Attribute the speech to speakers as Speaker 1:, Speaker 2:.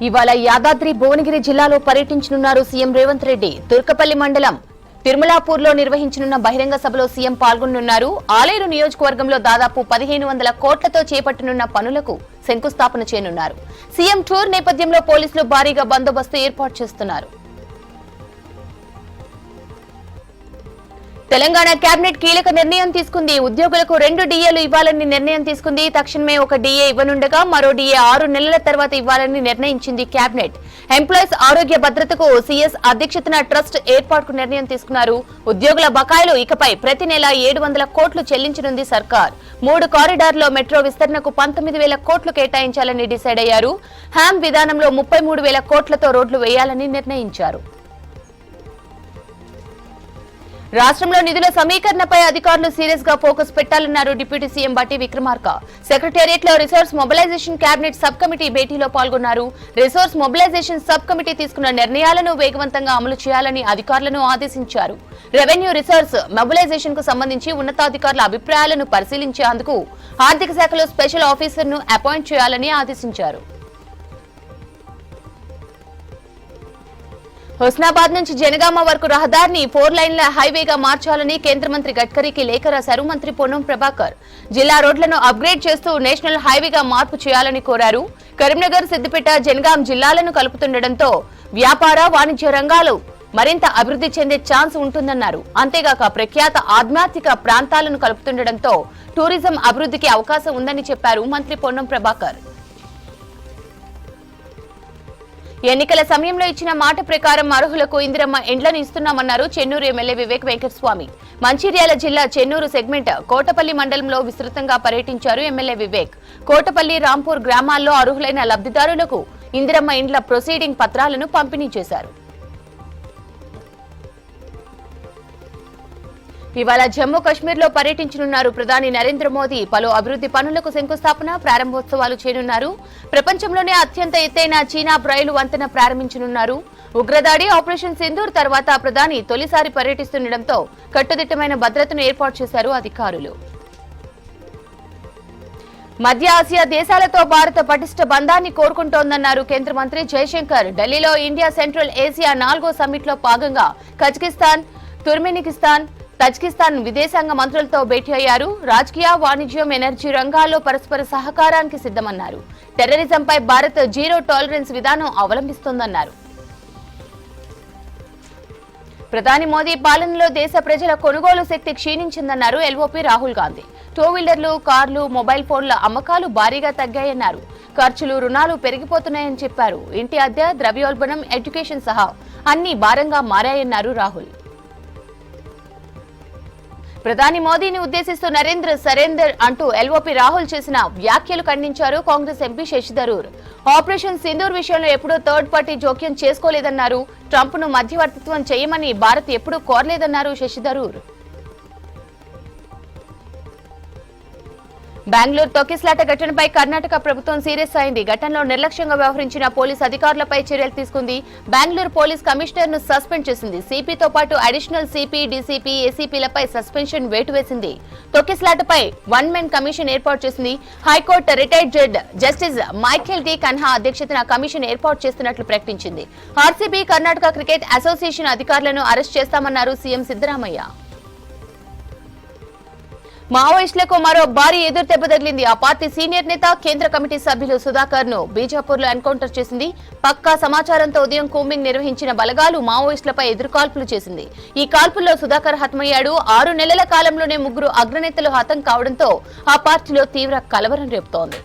Speaker 1: ఇవాళ యాదాద్రి భువనగిరి జిల్లాలో పర్యటించనున్నారు సీఎం రేవంత్ రెడ్డి. తుర్కపల్లి మండలం తిరుమలాపూర్లో నిర్వహించనున్న బహిరంగ సభలో సీఎం పాల్గొనున్నారు. ఆలేరు నియోజకవర్గంలో దాదాపు 1500 కోట్లతో చేపట్టనున్న పనులకు శంకుస్థాపన చేయనున్నారు. సీఎం టూర్ నేపథ్యంలో పోలీసులు భారీగా బందోబస్తు ఏర్పాటు చేస్తున్నారు. తెలంగాణ కేబినెట్ కీలక నిర్ణయం తీసుకుంది. ఉద్యోగులకు 2 డిఏలు ఇవ్వాలని నిర్ణయం తీసుకుంది. తక్షణమే 1 డిఏ ఇవ్వనుండగా మరో డిఏ 6 నెలల తర్వాత ఇవ్వాలని నిర్ణయించింది కేబినెట్. ఎంప్లాయీస్ ఆరోగ్య భద్రతకు సీఎస్ అధ్యక్షతన ట్రస్ట్ ఏర్పాటుకు నిర్ణయం తీసుకున్నారు. ఉద్యోగుల బకాయిలు ఇకపై ప్రతి నెల 700 కోట్లు చెల్లించనుంది సర్కార్. 3 కారిడార్లో మెట్రో విస్తరణకు 19,000 కోట్లు కేటాయించాలని డిసైడ్ అయ్యారు. హ్యామ్ విధానంలో 33,000 కోట్లతో రోడ్లు వేయాలని నిర్ణయించారు. రాష్ట్రంలో నిధుల సమీకరణపై అధికారులు సీరియస్ గా focus పెట్టాలన్నారు deputy CM Bhatti Vikramarka. Secretariat లో resource mobilization cabinet sub committee భేటీలో పాల్గొన్నారు. రిసోర్స్ మొబిలైజేషన్ సబ్ కమిటీ తీసుకున్న నిర్ణయాలను వేగవంతంగా అమలు చేయాలని అధికారులను ఆదేశించారు. రెవెన్యూ రిసోర్స్ మొబిలైజేషన్ కు సంబంధించి ఉన్నతాధికారుల అభిప్రాయాలను పరిశీలించేందుకు ఆర్థిక శాఖలో స్పెషల్ ఆఫీసర్ ను అపాయింట్ చేయాలని ఆదేశించారు. హుస్నాబాద్ నుంచి జనగామ వరకు రహదారిని 4 లైన్ల హైవేగా మార్చాలని కేంద్ర మంత్రి గడ్కరీకి లేఖ రాశారు మంత్రి పొన్నం ప్రభాకర్. జిల్లా రోడ్లను అప్గ్రేడ్ చేస్తూ నేషనల్ హైవేగా మార్పు చేయాలని కోరారు. కరీంనగర్, సిద్దిపేట, జనగాం జిల్లాలను కలుపుతుండటంతో వ్యాపార, వాణిజ్య రంగాలు మరింత అభివృద్ధి చెందే ఛాన్స్ ఉంటుందన్నారు. అంతేగాక ప్రఖ్యాత ఆధ్యాత్మిక ప్రాంతాలను కలుపుతుండటంతో టూరిజం అభివృద్ధికి అవకాశం ఉందని చెప్పారు మంత్రి పొన్నం ప్రభాకర్. ఎన్నికల సమయంలో ఇచ్చిన మాట ప్రకారం అర్హులకు ఇందిరమ్మ ఇండ్లను ఇస్తున్నామన్నారు చెన్నూరు ఎమ్మెల్యే వివేక్ వెంకటస్వామి. మంచిర్యాల జిల్లా చెన్నూరు సెగ్మెంట్ కోటపల్లి మండలంలో విస్తృతంగా పర్యటించారు ఎమ్మెల్యే వివేక్. కోటపల్లి, రాంపూర్ గ్రామాల్లో అర్హులైన లబ్ధిదారులకు ఇందిరమ్మ ఇండ్ల ప్రొసీడింగ్ పత్రాలను పంపిణీ చేశారు. ఇవాళ జమ్మూ కశ్మీర్ లో పర్యటించనున్నారు ప్రధాని నరేంద్ర మోదీ. పలు అభివృద్ధి పనులకు శంకుస్థాపన, ప్రారంభోత్సవాలు చేయనున్నారు. ప్రపంచంలోనే అత్యంత ఎత్తైన చీనా బ్రైలు వంతెన ప్రారంభించనున్నారు. ఉగ్రదాడి, ఆపరేషన్ సింధూర్ తర్వాత ప్రధాని తొలిసారి పర్యటిస్తుండటంతో కట్టుదిట్టమైన భద్రతను ఏర్పాటు చేశారు అధికారులు. మధ్య ఆసియా దేశాలతో భారత పటిష్ట బంధాన్ని కోరుకుంటోందన్నారు కేంద్ర మంత్రి జయశంకర్. ఢిల్లీలో ఇండియా సెంట్రల్ ఏసియా 4వ సమ్మిట్ లో భాగంగా కజకిస్తాన్, తుర్మెనికిస్తాన్, తజికిస్తాన్ విదేశాంగ మంత్రులతో భేటీ అయ్యారు. రాజకీయ, వాణిజ్యం, ఎనర్జీ రంగాల్లో పరస్పర సహకారానికి సిద్ధమన్నారు. టెర్రరిజంపై భారత్ జీరో టాలరెన్స్ విధానం అవలంబిస్తోందన్నారు. ప్రధాని మోదీ పాలనలో దేశ ప్రజల కొనుగోలు శక్తి క్షీణించిందన్నారు ఎల్ఓపీ రాహుల్ గాంధీ. 2 వీలర్లు, కార్లు, మొబైల్ ఫోన్ల అమ్మకాలు భారీగా తగ్గాయన్నారు. ఖర్చులు, రుణాలు పెరిగిపోతున్నాయని చెప్పారు. ఇంటి అద్దె, ద్రవ్యోల్బణం, ఎడ్యుకేషన్ సహా అన్ని భారంగా మారాయన్నారు రాహుల్. ప్రధాని మోదీని ఉద్దేశిస్తూ నరేంద్ర సరెండర్ అంటూ ఎల్ఓపీ రాహుల్ చేసిన వ్యాఖ్యలు ఖండించారు కాంగ్రెస్ ఎంపీ శశి థరూర్. ఆపరేషన్ సింధూర్ విషయంలో ఎప్పుడూ థర్డ్ పార్టీ జోక్యం చేసుకోలేదన్నారు. ట్రంప్ ను మధ్యవర్తిత్వం చేయమని భారత్ ఎప్పుడూ కోరలేదన్నారు శశి థరూర్. బెంగళూరు తొక్కిస్లాట ఘటనపై కర్ణాటక ప్రభుత్వం సీరియస్ అయింది. ఘటనలో నిర్లక్ష్యంగా వ్యవహరించిన పోలీసు అధికారులపై చర్యలు తీసుకుంది. బెంగళూరు పోలీస్ కమిషనర్ ను సస్పెండ్ చేసింది. సిపితో పాటు అడిషనల్ సిపి, డీసీపీ, ఏసీపీలపై సస్పెన్షన్ వేటు వేసింది. తొక్కిస్లాటపై 1 మెన్ కమిషన్ ఏర్పాటు చేసింది. High court retired judge justice Michael D Cunha అధ్యక్షతన కమిషన్ ఏర్పాటు చేస్తున్నట్లు ప్రకటించింది. ఆర్సీబీ, కర్ణాటక క్రికెట్ అసోసియేషన్ అధికారులను అరెస్ట్ చేస్తామన్నారు సీఎం సిద్దరామయ్య. మావోయిస్టులకు మరో భారీ ఎదురు దెబ్బ తగిలింది. ఆ పార్టీ సీనియర్ నేత, కేంద్ర కమిటీ సభ్యులు సుధాకర్ ను బీజాపూర్ లో ఎన్కౌంటర్ చేసింది. పక్కా సమాచారంతో ఉదయం కూంబింగ్ నిర్వహించిన బలగాలు మావోయిస్టులపై ఎదురుకాల్పులు చేసింది. ఈ కాల్పుల్లో సుధాకర్ హతమయ్యాడు. 6 నెలల కాలంలోనే 3 అగ్రనేతలు హతం కావడంతో ఆ పార్టీలో తీవ్ర కలవరం రేపుతోంది.